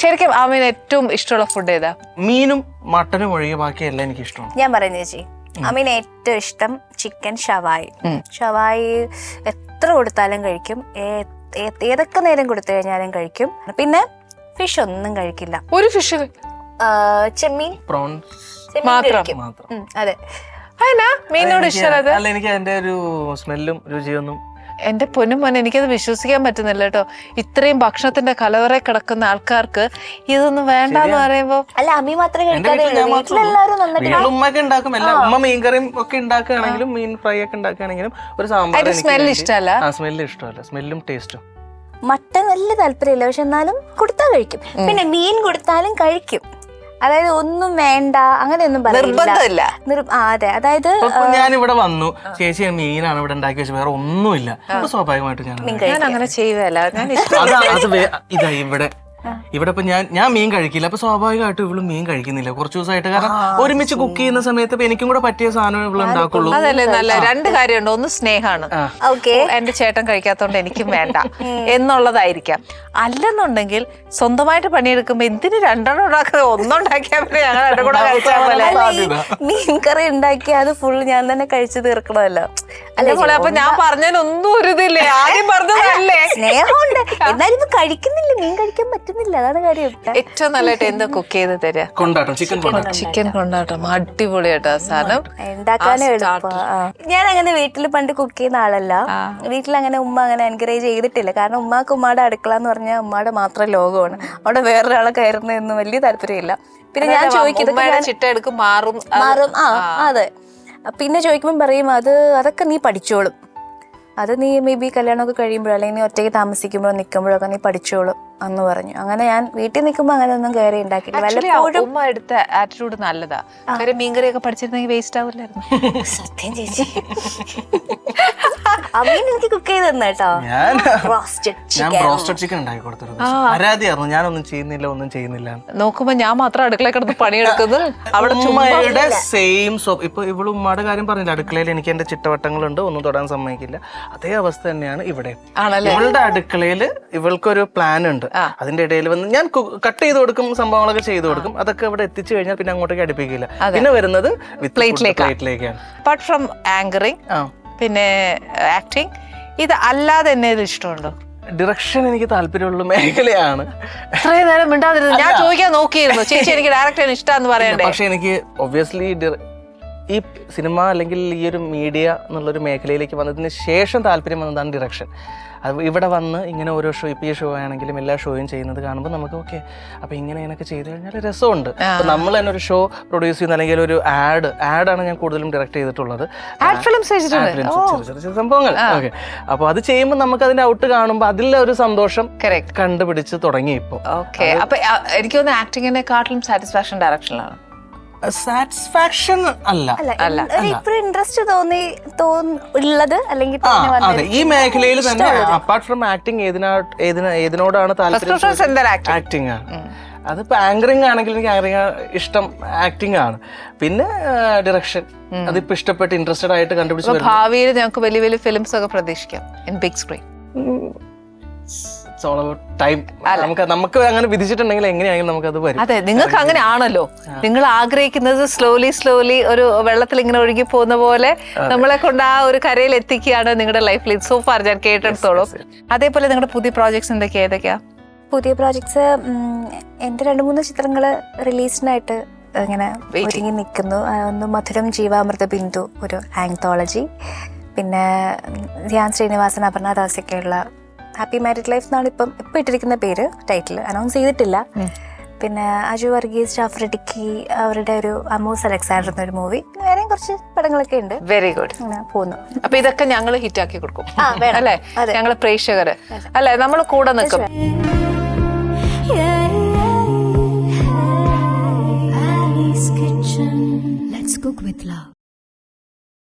ശരിക്കും ആമീന് ഏറ്റവും ഇഷ്ടമുള്ള ഫുഡ് ഏതാ? മീനും മട്ടനും ഒഴികെ ബാക്കിയെല്ലാം എനിക്ക് ഇഷ്ടമാണ്. ഞാൻ പറയുന്ന ചേച്ചി, അമീന് ഏറ്റവും ഇഷ്ടം ചിക്കൻ ഷവായി. ഷവായി എത്ര കൊടുത്താലും കഴിക്കും, ഏതൊക്കെ നേരം കൊടുത്തു കഴിഞ്ഞാലും കഴിക്കും. പിന്നെ ഫിഷ് ഒന്നും കഴിക്കില്ല. ഒരു ഫിഷ്? ചെമ്മീൻ മാത്രം. അതെ. മീനോട് ഇഷ്ടമല്ല. അല്ല, എനിക്ക് അതിന്റെ ഒരു സ്മെല്ലും രുചിയൊന്നും. എന്റെ പൊന്നും മോനെ, എനിക്കത് വിശ്വസിക്കാൻ പറ്റുന്നില്ല കേട്ടോ. ഇത്രയും ഭക്ഷണത്തിന്റെ കലവറെ കിടക്കുന്ന ആൾക്കാർക്ക് ഇതൊന്നും വേണ്ടെന്ന് പറയുമ്പോ. അല്ല, അമ്മി മാത്രമേ കഴിക്കാറുള്ളൂ, വീട്ടിലെല്ലാവരും നന്നായിട്ട് ഉമ്മയൊക്കെ ഉണ്ടാക്കും. ഉമ്മ മീൻകറിയും ഒക്കെ ഉണ്ടാക്കുകയാണെങ്കിലും മീൻ ഫ്രൈ ഒക്കെ ഉണ്ടാക്കുകയാണെങ്കിലും ഒരു സാമ്പാർ സ്മെല്ല് ഇഷ്ടമല്ല. സ്മെല്ല് ഇഷ്ടമല്ല, സ്മെല്ലും ടേസ്റ്റും. മട്ടൻ വലിയ താല്പര്യമില്ല, പക്ഷെ എന്നാലും കൊടുത്താൽ കഴിക്കും. പിന്നെ മീൻ കൊടുത്താലും കഴിക്കും. അതായത് ഒന്നും വേണ്ട അങ്ങനെയൊന്നും നിർബന്ധമില്ല. അതെ, അതായത് ഞാൻ ഇവിടെ വന്നു, ചേച്ചി മീനാണ് ഇവിടെ ഉണ്ടാക്കി വെച്ചത്, വേറെ ഒന്നുമില്ല, അപ്പൊ സ്വാഭാവികമായിട്ട് ഞാൻ അങ്ങനെ ചെയ്യുകയല്ല. ഇതാ ഇവിടെ ഇപ്പൊ ഞാൻ മീൻ കഴിക്കില്ല, അപ്പൊ സ്വാഭാവികമായിട്ടും ഇവള് മീൻ കഴിക്കുന്നില്ല കുറച്ച് ദിവസമായിട്ട്. കാരണം ഒരുമിച്ച് കുക്ക് ചെയ്യുന്ന സമയത്ത് ഇപ്പൊ എനിക്കും കൂടെ പറ്റിയ സാധനം ഇവള് ഉണ്ടാക്കുള്ളൂ. അതല്ലേ നല്ല രണ്ട് കാര്യമുണ്ട്. ഒന്ന് സ്നേഹമാണ്, എന്റെ ചേട്ടൻ കഴിക്കാത്തോണ്ട് എനിക്കും വേണ്ട എന്നുള്ളതായിരിക്കാം. അല്ലെന്നുണ്ടെങ്കിൽ സ്വന്തമായിട്ട് പണിയെടുക്കുമ്പോ എന്തിന് രണ്ടെണ്ണം ഉണ്ടാക്കുന്നത്, ഒന്നുണ്ടാക്കിയാൽ പിന്നെ ഞങ്ങൾ എന്റെ കൂടെ കഴിച്ചാൽ പോലെ. മീൻ കറി ഉണ്ടാക്കി അത് ഫുൾ ഞാൻ തന്നെ കഴിച്ചു തീർക്കണമല്ലോ. അതേപോലെ അപ്പൊ ഞാൻ പറഞ്ഞതിനൊന്നും ഒരു ഇതില്ലേ, ആദ്യം പറഞ്ഞതല്ലേ. സ്നേഹമുണ്ട്, എന്നാലും ഇപ്പൊ കഴിക്കുന്നില്ല, മീൻ കഴിക്കാൻ പറ്റുന്നില്ല, അതാണ് കാര്യം. ഏറ്റവും നല്ലതായിട്ട് എന്താ കുക്ക് ചെയ്ത് തരാ? കൊണ്ടാട്ടം, ചിക്കൻ കൊണ്ടാട്ടം അടിപൊളിയായിട്ടാ സാധനം. ഉണ്ടാക്കാനും എളുപ്പം. ഞാൻ അങ്ങനെ വീട്ടിൽ പണ്ട് കുക്ക് ചെയ്യുന്ന ആളല്ല. വീട്ടിൽ അങ്ങനെ ഉമ്മ അങ്ങനെ എൻകറേജ് ചെയ്തിട്ടില്ല. കാരണം ഉമ്മാക്ക് ഉമ്മയുടെ അടുക്കള എന്ന് പറഞ്ഞാൽ ഉമ്മയുടെ മാത്രം ലോകമാണ്. അവിടെ വേറൊരാളെ കയറുന്നതൊന്നും വലിയ താല്പര്യമില്ല. പിന്നെ ഞാൻ ചോദിക്കുന്നത് ചിട്ട എടുക്കും മാറും. അതെ. പിന്നെ ചോദിക്കുമ്പോൾ പറയും അതൊക്കെ നീ പഠിച്ചോളും, അത് നീ മേ ബി കല്യാണമൊക്കെ കഴിയുമ്പോഴോ അല്ലെങ്കിൽ നീ ഒറ്റയ്ക്ക് താമസിക്കുമ്പോഴോ നിൽക്കുമ്പോഴൊക്കെ നീ പഠിച്ചോളും എന്ന് പറഞ്ഞു. അങ്ങനെ ഞാൻ വീട്ടിൽ നിൽക്കുമ്പോൾ അങ്ങനെ ഒന്നും കയറി ഉണ്ടാക്കില്ല. വല്ലപ്പോഴും ഉമ്മ എടുത്ത ആറ്റിറ്റ്യൂഡ് നല്ലതാ. കാര്യം മീൻകറിയൊക്കെ പഠിച്ചിരുന്നെങ്കിൽ വേസ്റ്റ് ആവില്ലായിരുന്നു. സത്യം ചേച്ചി. അമ്മീൻ എനിക്ക് കുക്ക് ചെയ്ത് തന്നെ കേട്ടോ. ഞാൻ ബ്രോസ്റ്റഡ് ചിക്കൻ ഉണ്ടാക്കി കൊടുത്തിരുന്നു. പരാതിയായിരുന്നു, ഞാനൊന്നും ചെയ്യുന്നില്ല. നോക്കുമ്പോ ഞാൻ മാത്രം അടുക്കളയിൽ കിടന്ന് പണിയെടുക്കുന്നത്. അവിടെ ഉമ്മയുടെ സെയിം ഇപ്പൊ ഇവള് ഉമ്മയുടെ കാര്യം പറഞ്ഞില്ല, അടുക്കളയിൽ എനിക്ക് എന്റെ ചിട്ടവട്ടങ്ങളുണ്ട്, ഒന്നും തൊടാൻ സമ്മതിക്കില്ല. അതേ അവസ്ഥ തന്നെയാണ് ഇവിടെ. ഇവളുടെ അടുക്കളയിൽ ഇവൾക്കൊരു പ്ലാൻ ഉണ്ട്. അതിന്റെ ഇടയിൽ വന്ന് ഞാൻ കട്ട് ചെയ്ത് കൊടുക്കും, സംഭവങ്ങളൊക്കെ ചെയ്തു കൊടുക്കും. അതൊക്കെ ഇവിടെ എത്തിച്ചു കഴിഞ്ഞാൽ പിന്നെ അങ്ങോട്ടേക്ക് അടുപ്പിക്കില്ല. പിന്നെ വരുന്നത് പ്ലേറ്റിലേക്കാണ്. അപ്പാർട്ട് ഫ്രം ആങ്കറിങ് പിന്നെ ആക്ടിങ്, ഇത് അല്ലാതെ എന്നെ ഇഷ്ടമുണ്ടോ? ഡിറക്ഷൻ എനിക്ക് താല്പര്യമുള്ള മേഖലയാണ്. ഇത്രയും നേരം മിണ്ടാതിരുന്നു, ഞാൻ ചോദിക്കാൻ നോക്കിയിരുന്നു. ചേച്ചി എനിക്ക് ഡയറക്ടർ ഇഷ്ടമാന്ന് പറയണ്ടേ? പക്ഷെ എനിക്ക് ഒബ്വിയസ്ലി ഈ സിനിമ അല്ലെങ്കിൽ ഈ ഒരു മീഡിയ എന്നുള്ളൊരു മേഖലയിലേക്ക് വന്നതിന് ശേഷം താല്പര്യം വന്നതാണ് ഡിറക്ഷൻ. അത് ഇവിടെ വന്ന് ഇങ്ങനെ ഓരോ ഷോ, ഇപ്പം ഈ ഷോ ആണെങ്കിലും എല്ലാ ഷോയും ചെയ്യുന്നത് കാണുമ്പോൾ നമുക്ക് ഓക്കെ, അപ്പം ഇങ്ങനെയൊക്കെ ചെയ്ത് കഴിഞ്ഞാൽ രസമുണ്ട്. അപ്പം നമ്മൾ തന്നെ ഒരു ഷോ പ്രൊഡ്യൂസ് ചെയ്യുന്ന അല്ലെങ്കിൽ ഒരു ആഡാണ് ഞാൻ കൂടുതലും ഡയറക്ട് ചെയ്തിട്ടുള്ളത്. സംഭവങ്ങൾ ഓക്കെ. അപ്പോൾ അത് ചെയ്യുമ്പോൾ നമുക്ക് അതിന്റെ ഔട്ട് കാണുമ്പോൾ അതിൽ ഒരു സന്തോഷം കണ്ടുപിടിച്ച് തുടങ്ങി ഇപ്പോൾ. ഓക്കെ. അപ്പൊ എനിക്ക് തോന്നുന്നു ആക്ടിങ്ങിനെക്കാട്ടിലും സാറ്റിസ്ഫാക്ഷൻ ഡയറക്ഷനിലാണ്. സാറ്റിസ്ഫാക്ഷൻ അല്ല, ഇൻട്രസ്റ്റ് ഉള്ളത് അല്ലെങ്കിൽ അതെ, ഈ മേഖലയിൽ തന്നെ അപ്പാർട്ട് ഫ്രം ആക്ടിങ് ഏതിനോടാണ് താല്പര്യം? ആക്ടിങ് ആണ്. അതിപ്പോ ആങ്കറിങ് ആണെങ്കിൽ എനിക്ക് ആങ്കറിങ് ഇഷ്ടം, ആക്ടിങ് ആണ്. പിന്നെ ഡിറക്ഷൻ അതിപ്പോ ഇഷ്ടപ്പെട്ട് ഇൻട്രസ്റ്റഡ് ആയിട്ട് കണ്ടുപിടിച്ചു. ഭാവിയിൽ ഞങ്ങൾക്ക് വലിയ വലിയ ഫിലിംസ് ഒക്കെ പ്രതീക്ഷിക്കാം ഇൻ ബിഗ് സ്ക്രീൻ. നമുക്ക് അങ്ങനെ വിധിച്ചിട്ടുണ്ടെങ്കിൽ എങ്ങനെയാണെങ്കിലും നമുക്കത് വരും. അതെ, നിങ്ങൾക്ക് അങ്ങനെ ആണല്ലോ. നിങ്ങൾ ആഗ്രഹിക്കുന്നത് സ്ലോലി ഒരു വെള്ളത്തിൽ ഇങ്ങനെ ഒഴുകി പോകുന്ന പോലെ നമ്മളെ കൊണ്ട് ആ ഒരു കരയിൽ എത്തിക്കുകയാണ് നിങ്ങളുടെ ലൈഫിൽ. സോ ഫാർ ഞാൻ കേട്ടെടുത്തോളൂ. അതേപോലെ നിങ്ങളുടെ പുതിയ പ്രോജക്ട്സ് ഏതൊക്കെയാ? പുതിയ പ്രോജക്ട്സ് എന്റെ 2-3 ചിത്രങ്ങൾ റിലീസിനായിട്ട് ഇങ്ങനെ ഒരുങ്ങി നിൽക്കുന്നു. ഒന്ന് മധുരം ജീവാമൃത ബിന്ദു, ഒരു ആന്തോളജി. പിന്നെ ധ്യാൻ ശ്രീനിവാസൻ, അപർണ ദാസൊക്കെയുള്ള ഹാപ്പി മാരിഡ് ലൈഫ് എന്നാണ് ഇപ്പം ഇട്ടിരിക്കുന്ന പേര്. ടൈറ്റിൽ അനൗൺസ് ചെയ്തിട്ടില്ല. പിന്നെ അജു വർഗീസ്, ജാഫർ ഇടുക്കി, അവരുടെ ഒരു അമോസ് അലക്സാണ്ടർ എന്നൊരു മൂവി, വേറെയും കുറച്ച് പടങ്ങളൊക്കെ ഉണ്ട്. Very good. പോകുന്നു. അപ്പൊ ഇതൊക്കെ ഞങ്ങൾ ഹിറ്റാക്കി കൊടുക്കും അല്ലേ? ഞങ്ങള് പ്രേക്ഷകര് അല്ലെ, നമ്മൾ കൂടെ നിൽക്കും. Let's cook with love.